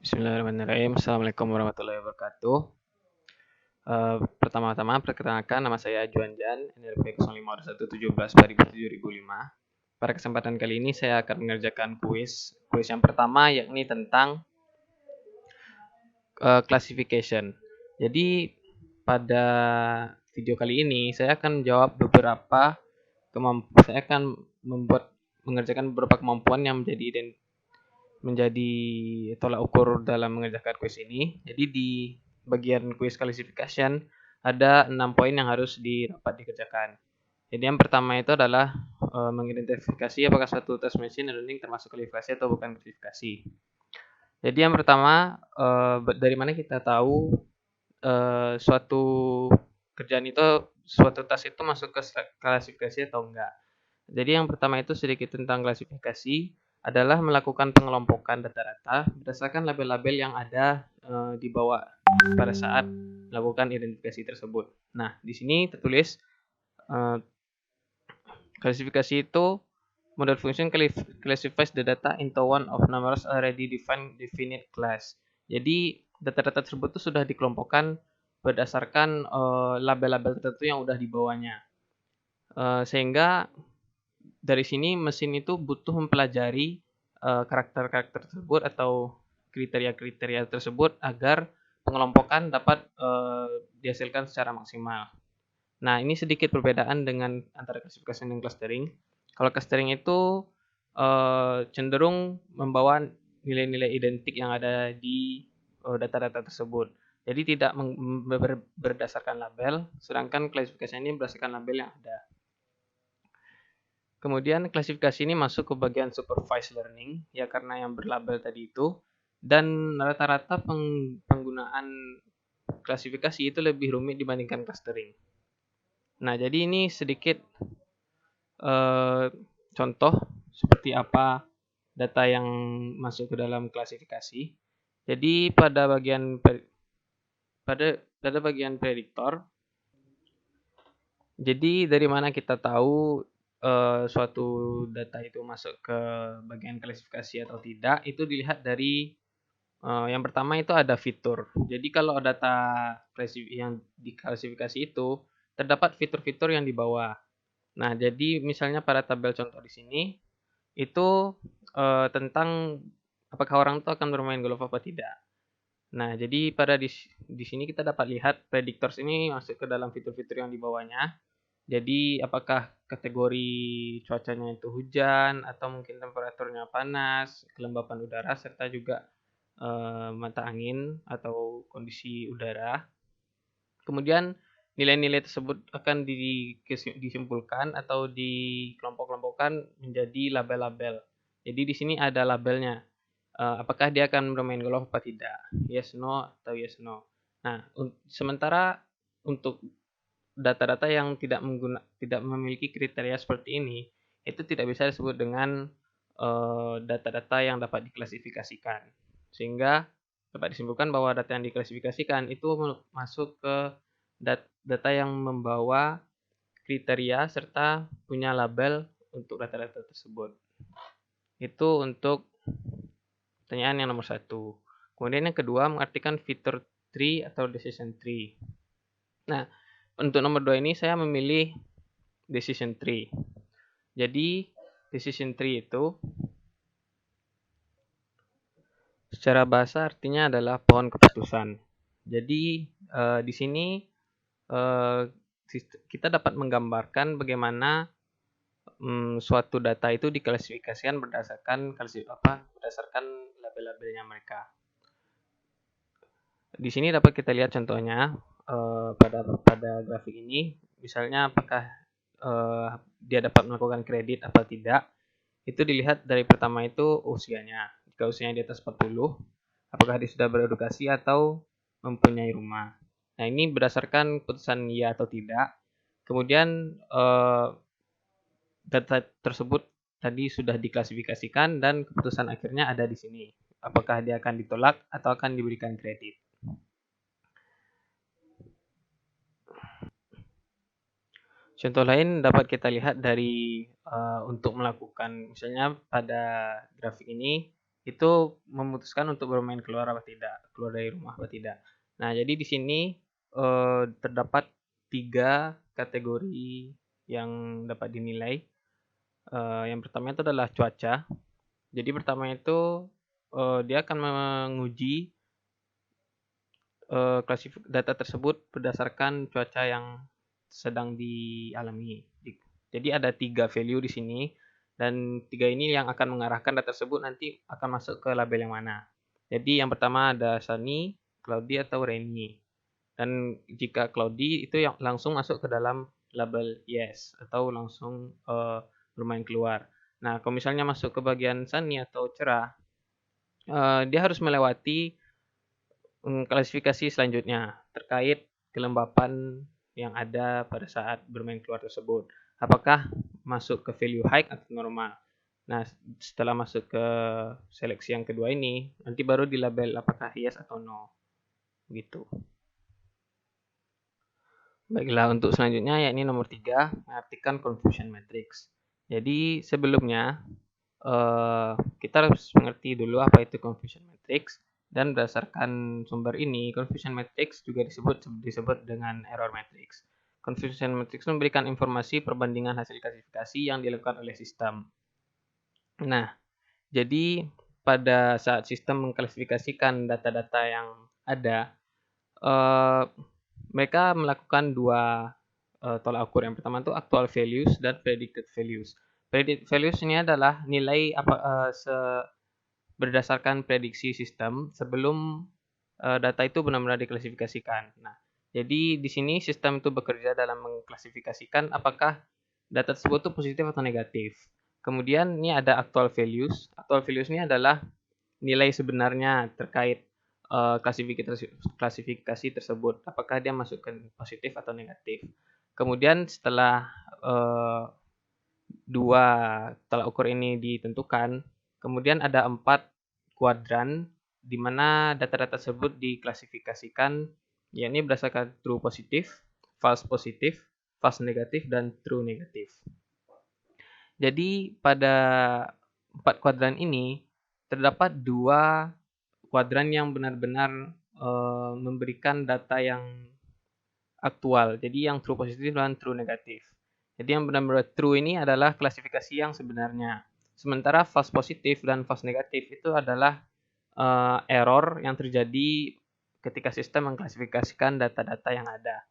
Bismillahirrahmanirrahim. Assalamualaikum warahmatullahi wabarakatuh. Pertama-tama perkenalkan, nama saya Juan Jan, NRP 052117/2005. Pada kesempatan kali ini saya akan mengerjakan kuis yang pertama, yakni tentang classification. Jadi pada video kali ini saya akan menjawab saya akan mengerjakan beberapa kemampuan yang menjadi tolak ukur dalam mengerjakan kuis ini. Jadi di bagian kuis classification ada 6 poin yang harus dapat dikerjakan. Jadi yang pertama itu adalah mengidentifikasi apakah suatu tes machine learning termasuk klasifikasi atau bukan klasifikasi. Jadi yang pertama, dari mana kita tahu suatu kerjaan itu, suatu tes itu masuk ke klasifikasi atau enggak. Jadi yang pertama itu sedikit tentang klasifikasi adalah melakukan pengelompokan data-data berdasarkan label-label yang ada dibawa pada saat melakukan identifikasi tersebut. Nah, di sini tertulis klasifikasi itu model function classifies the data into one of numerous already definite class. Jadi data-data tersebut itu sudah dikelompokkan berdasarkan label-label tertentu yang sudah dibawanya. Sehingga dari sini mesin itu butuh mempelajari karakter-karakter tersebut atau kriteria-kriteria tersebut agar pengelompokan dapat dihasilkan secara maksimal. Nah, ini sedikit perbedaan dengan antara klasifikasi dan clustering. Kalau clustering itu cenderung membawa nilai-nilai identik yang ada di data-data tersebut. Jadi tidak berdasarkan label, sedangkan klasifikasi ini berdasarkan label yang ada. Kemudian klasifikasi ini masuk ke bagian supervised learning, ya karena yang berlabel tadi itu. Dan rata-rata penggunaan klasifikasi itu lebih rumit dibandingkan clustering. Nah, jadi ini sedikit contoh seperti apa data yang masuk ke dalam klasifikasi. Jadi pada bagian prediktor, jadi dari mana kita tahu suatu data itu masuk ke bagian klasifikasi atau tidak, itu dilihat dari yang pertama itu ada fitur. Jadi kalau data yang diklasifikasi itu terdapat fitur-fitur yang dibawa. Nah, jadi misalnya pada tabel contoh di sini itu tentang apakah orang itu akan bermain golf apa tidak. Nah, jadi pada di sini kita dapat lihat predictors ini masuk ke dalam fitur-fitur yang dibawanya. Jadi apakah kategori cuacanya itu hujan atau mungkin temperaturnya panas, kelembapan udara serta juga mata angin atau kondisi udara. Kemudian nilai-nilai tersebut akan disimpulkan atau dikelompok-kelompokkan menjadi label-label. Jadi di sini ada labelnya. Apakah dia akan bermain golf apa tidak? Yes, no, atau yes, no. Nah, sementara untuk data-data yang tidak memiliki kriteria seperti ini, itu tidak bisa disebut dengan data-data yang dapat diklasifikasikan. Sehingga dapat disimpulkan bahwa data yang diklasifikasikan itu masuk ke data yang membawa kriteria serta punya label untuk data-data tersebut. Itu untuk pertanyaan yang nomor 1. Kemudian yang kedua, mengartikan fitur tree atau decision tree. Nah, untuk nomor 2 ini saya memilih decision tree. Jadi decision tree itu secara bahasa artinya adalah pohon keputusan. Jadi di sini kita dapat menggambarkan bagaimana suatu data itu diklasifikasikan berdasarkan label-labelnya mereka. Di sini dapat kita lihat contohnya pada grafik ini, misalnya apakah dia dapat melakukan kredit atau tidak. Itu dilihat dari pertama itu usianya. Jika usianya di atas 40, apakah dia sudah beredukasi atau mempunyai rumah. Nah, ini berdasarkan putusan ya atau tidak. Kemudian data tersebut tadi sudah diklasifikasikan dan keputusan akhirnya ada di sini. Apakah dia akan ditolak atau akan diberikan kredit. Contoh lain dapat kita lihat dari untuk melakukan, misalnya pada grafik ini itu memutuskan untuk bermain keluar apa tidak, keluar dari rumah apa tidak. Nah, jadi di sini terdapat 3 kategori yang dapat dinilai. Yang pertama itu adalah cuaca. Jadi pertama itu dia akan menguji data tersebut berdasarkan cuaca yang sedang dialami. Jadi ada 3 value di sini dan 3 ini yang akan mengarahkan data tersebut nanti akan masuk ke label yang mana. Jadi yang pertama ada sunny, cloudy atau rainy. Dan jika cloudy itu yang langsung masuk ke dalam label yes atau langsung bermain keluar. Nah, kalau misalnya masuk ke bagian sunny atau cerah, dia harus melewati klasifikasi selanjutnya terkait kelembapan yang ada pada saat bermain keluar tersebut. Apakah masuk ke value high atau normal? Nah, setelah masuk ke seleksi yang kedua ini, nanti baru dilabel apakah yes atau no. Gitu. Baiklah, untuk selanjutnya yakni nomor 3, mengartikan confusion matrix. Jadi sebelumnya kita harus mengerti dulu apa itu confusion matrix. Dan berdasarkan sumber ini, confusion matrix juga disebut dengan error matrix. Confusion matrix memberikan informasi perbandingan hasil klasifikasi yang dilakukan oleh sistem. Nah, jadi pada saat sistem mengklasifikasikan data-data yang ada, mereka melakukan 2 tolak ukur. Yang pertama itu actual values dan predicted values. Predicted values ini adalah nilai berdasarkan prediksi sistem sebelum data itu benar-benar diklasifikasikan. Nah, jadi di sini sistem itu bekerja dalam mengklasifikasikan apakah data tersebut itu positif atau negatif. Kemudian ini ada actual values. Actual values ini adalah nilai sebenarnya terkait klasifikasi tersebut. Apakah dia masuk ke positif atau negatif. Kemudian setelah 2 tolak ukur ini ditentukan, kemudian ada 4 kuadran di mana data-data tersebut diklasifikasikan, yakni berdasarkan true positif, false positif, false negatif, dan true negatif. Jadi pada 4 kuadran ini terdapat 2 kuadran yang benar-benar memberikan data yang aktual. Jadi yang true positif dan true negatif. Jadi yang benar-benar true ini adalah klasifikasi yang sebenarnya. Sementara false positif dan false negatif itu adalah error yang terjadi ketika sistem mengklasifikasikan data-data yang ada.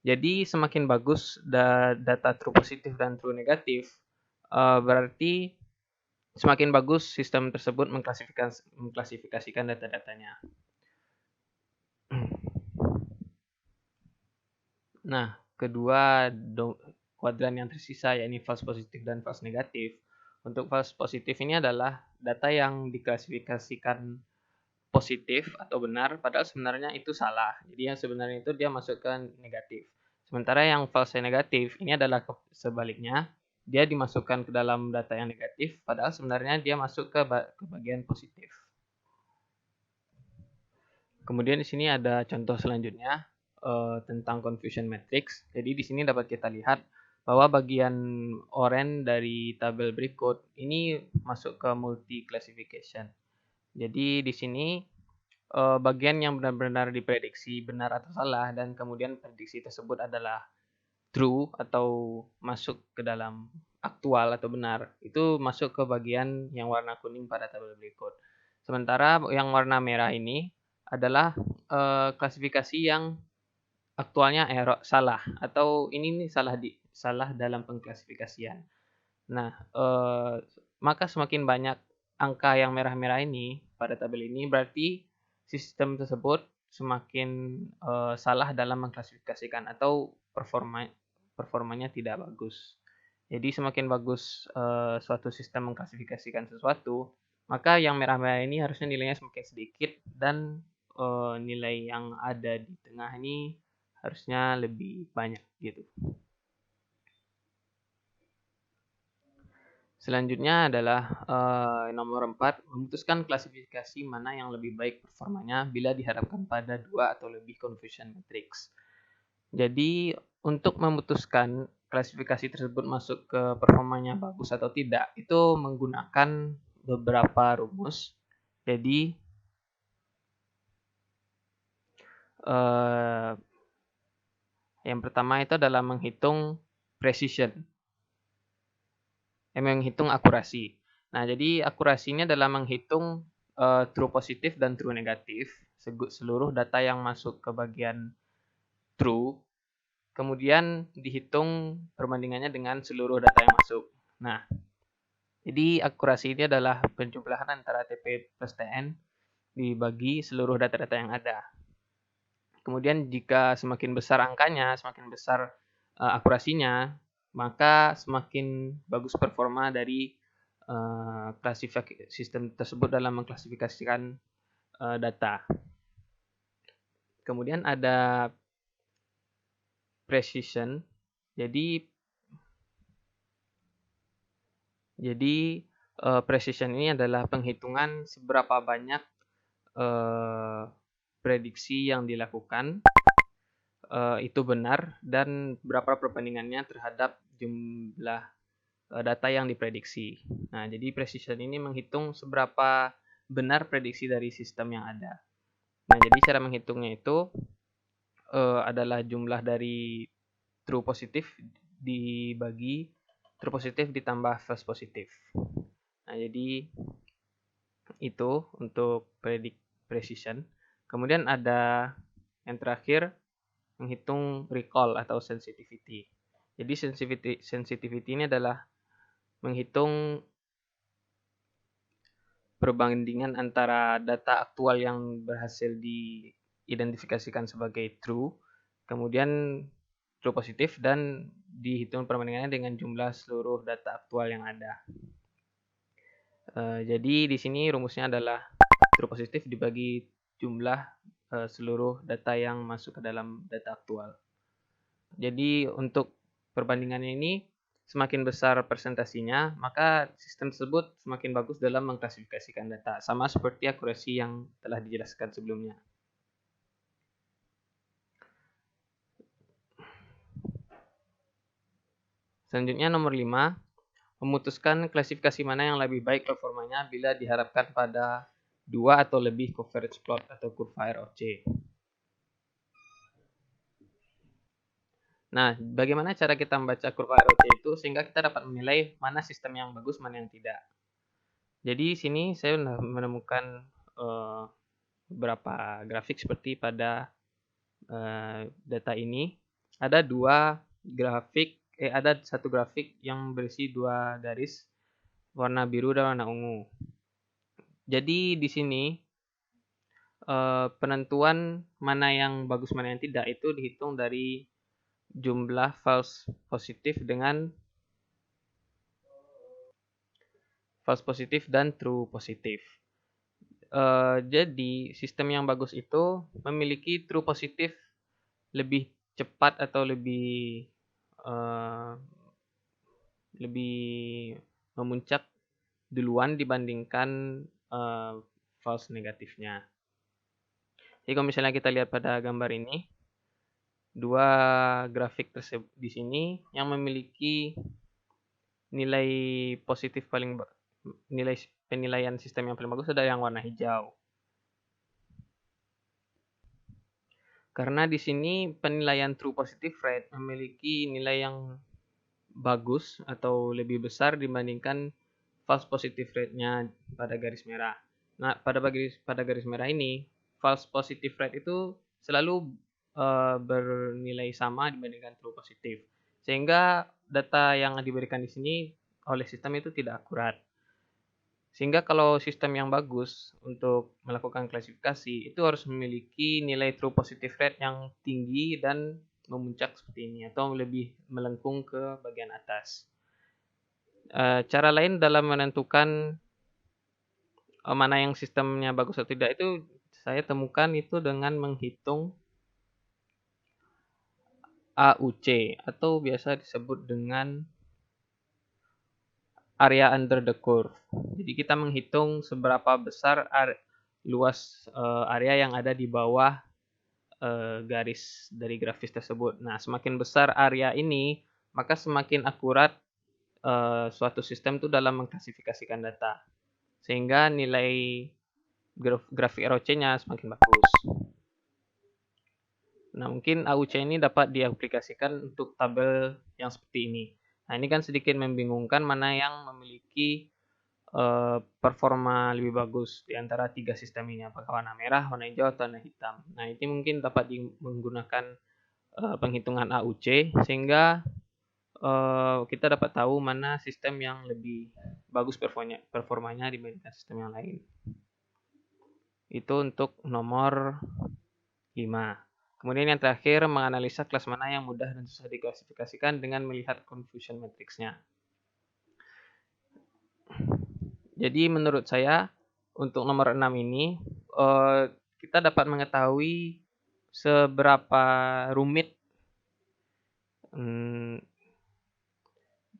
Jadi semakin bagus data true positif dan true negatif, berarti semakin bagus sistem tersebut mengklasifikasikan data-datanya. Nah, kedua kuadran yang tersisa yakni false positif dan false negatif. Untuk false positif ini adalah data yang diklasifikasikan positif atau benar padahal sebenarnya itu salah. Jadi yang sebenarnya itu dia masukkan negatif. Sementara yang false negatif ini adalah sebaliknya, dia dimasukkan ke dalam data yang negatif padahal sebenarnya dia masuk ke bagian positif. Kemudian di sini ada contoh selanjutnya tentang confusion matrix. Jadi di sini dapat kita lihat bahwa bagian oranye dari tabel berikut ini masuk ke multi classification. Jadi di sini bagian yang benar-benar diprediksi benar atau salah dan kemudian prediksi tersebut adalah true atau masuk ke dalam aktual atau benar, itu masuk ke bagian yang warna kuning pada tabel berikut. Sementara yang warna merah ini adalah klasifikasi yang aktualnya error salah atau ini salah dalam pengklasifikasian. Nah, maka semakin banyak angka yang merah-merah ini pada tabel ini berarti sistem tersebut semakin salah dalam mengklasifikasikan atau performanya tidak bagus. Jadi semakin bagus suatu sistem mengklasifikasikan sesuatu, maka yang merah-merah ini harusnya nilainya semakin sedikit dan nilai yang ada di tengah ini harusnya lebih banyak gitu. Selanjutnya adalah nomor 4, memutuskan klasifikasi mana yang lebih baik performanya bila dihadapkan pada 2 atau lebih confusion matrix. Jadi untuk memutuskan klasifikasi tersebut masuk ke performanya bagus atau tidak, itu menggunakan beberapa rumus. Jadi eh, yang pertama itu adalah menghitung precision, menghitung akurasi. Nah, jadi akurasi ini adalah menghitung true positif dan true negatif seluruh data yang masuk ke bagian true, kemudian dihitung perbandingannya dengan seluruh data yang masuk. Nah, jadi akurasi ini adalah penjumlahan antara TP plus TN dibagi seluruh data-data yang ada. Kemudian jika semakin besar angkanya, semakin besar akurasinya, maka semakin bagus performa dari sistem tersebut dalam mengklasifikasikan data. Kemudian ada precision. Jadi precision ini adalah penghitungan seberapa banyak prediksi yang dilakukan itu benar dan berapa perbandingannya terhadap jumlah data yang diprediksi. Nah, jadi precision ini menghitung seberapa benar prediksi dari sistem yang ada. Nah, jadi cara menghitungnya itu adalah jumlah dari true positif dibagi true positif ditambah false positif. Nah, jadi itu untuk precision. Kemudian ada yang terakhir menghitung recall atau sensitivity. Jadi sensitivity ini adalah menghitung perbandingan antara data aktual yang berhasil diidentifikasikan sebagai true, kemudian true positif, dan dihitung perbandingannya dengan jumlah seluruh data aktual yang ada. Jadi di sini rumusnya adalah true positif dibagi jumlah seluruh data yang masuk ke dalam data aktual. Jadi untuk perbandingannya ini semakin besar presentasinya, maka sistem tersebut semakin bagus dalam mengklasifikasikan data, sama seperti akurasi yang telah dijelaskan sebelumnya. Selanjutnya nomor 5, memutuskan klasifikasi mana yang lebih baik performanya bila diharapkan pada 2 atau lebih coverage plot atau kurva ROC. Nah, bagaimana cara kita membaca kurva ROC itu sehingga kita dapat menilai mana sistem yang bagus, mana yang tidak. Jadi sini saya menemukan beberapa grafik seperti pada data ini. Ada satu grafik yang berisi 2 garis warna biru dan warna ungu. Jadi di sini penentuan mana yang bagus mana yang tidak itu dihitung dari jumlah false positif dan true positif. Jadi sistem yang bagus itu memiliki true positif lebih cepat atau lebih memuncak duluan dibandingkan false negatifnya. Jadi kalau misalnya kita lihat pada gambar ini, 2 grafik tersebut di sini yang memiliki nilai positif nilai penilaian sistem yang paling bagus adalah yang warna hijau. Karena di sini penilaian true positive rate memiliki nilai yang bagus atau lebih besar dibandingkan false positive rate-nya pada garis merah. Nah, pada garis merah ini, false positive rate itu selalu bernilai sama dibandingkan true positive. Sehingga data yang diberikan di sini oleh sistem itu tidak akurat. Sehingga kalau sistem yang bagus untuk melakukan klasifikasi itu harus memiliki nilai true positive rate yang tinggi dan memuncak seperti ini atau lebih melengkung ke bagian atas. Cara lain dalam menentukan mana yang sistemnya bagus atau tidak itu saya temukan itu dengan menghitung AUC atau biasa disebut dengan area under the curve. Jadi kita menghitung seberapa besar luas area yang ada di bawah garis dari grafis tersebut. Nah, semakin besar area ini, maka semakin akurat suatu sistem itu dalam mengklasifikasikan data. Sehingga nilai grafik ROC-nya semakin bagus. Nah, mungkin AUC ini dapat diaplikasikan untuk tabel yang seperti ini. Nah, ini kan sedikit membingungkan mana yang memiliki performa lebih bagus di antara 3 sistem ini, apakah warna merah, warna hijau, atau warna hitam. Nah, ini mungkin dapat menggunakan penghitungan AUC sehingga kita dapat tahu mana sistem yang lebih bagus performanya dibandingkan sistem yang lain. Itu untuk nomor 5. Kemudian yang terakhir, menganalisa kelas mana yang mudah dan susah diklasifikasikan dengan melihat confusion matrix-nya. Jadi menurut saya untuk nomor 6 ini kita dapat mengetahui seberapa rumit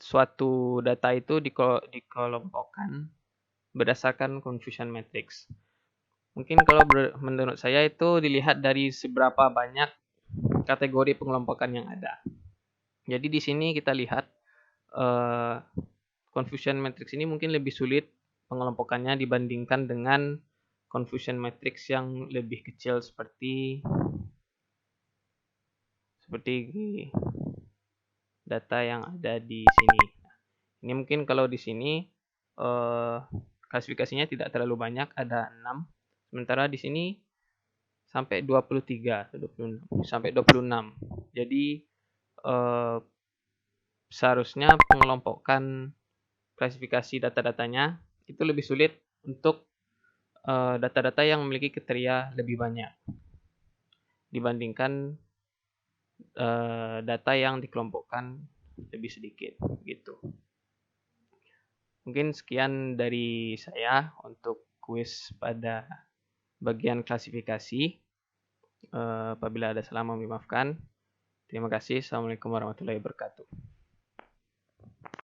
suatu data itu dikelompokkan berdasarkan confusion matrix. Mungkin kalau menurut saya itu dilihat dari seberapa banyak kategori pengelompokan yang ada. Jadi di sini kita lihat confusion matrix ini mungkin lebih sulit pengelompokannya dibandingkan dengan confusion matrix yang lebih kecil seperti data yang ada di sini. Ini mungkin kalau di sini klasifikasinya tidak terlalu banyak, ada 6. Sementara di sini sampai 23, 26, sampai 26. Jadi seharusnya pengelompokan klasifikasi data-datanya itu lebih sulit untuk data-data yang memiliki kriteria lebih banyak dibandingkan data yang dikelompokkan lebih sedikit gitu. Mungkin sekian dari saya untuk kuis pada bagian klasifikasi. Apabila ada salah mohon dimaafkan. Terima kasih. Assalamualaikum warahmatullahi wabarakatuh.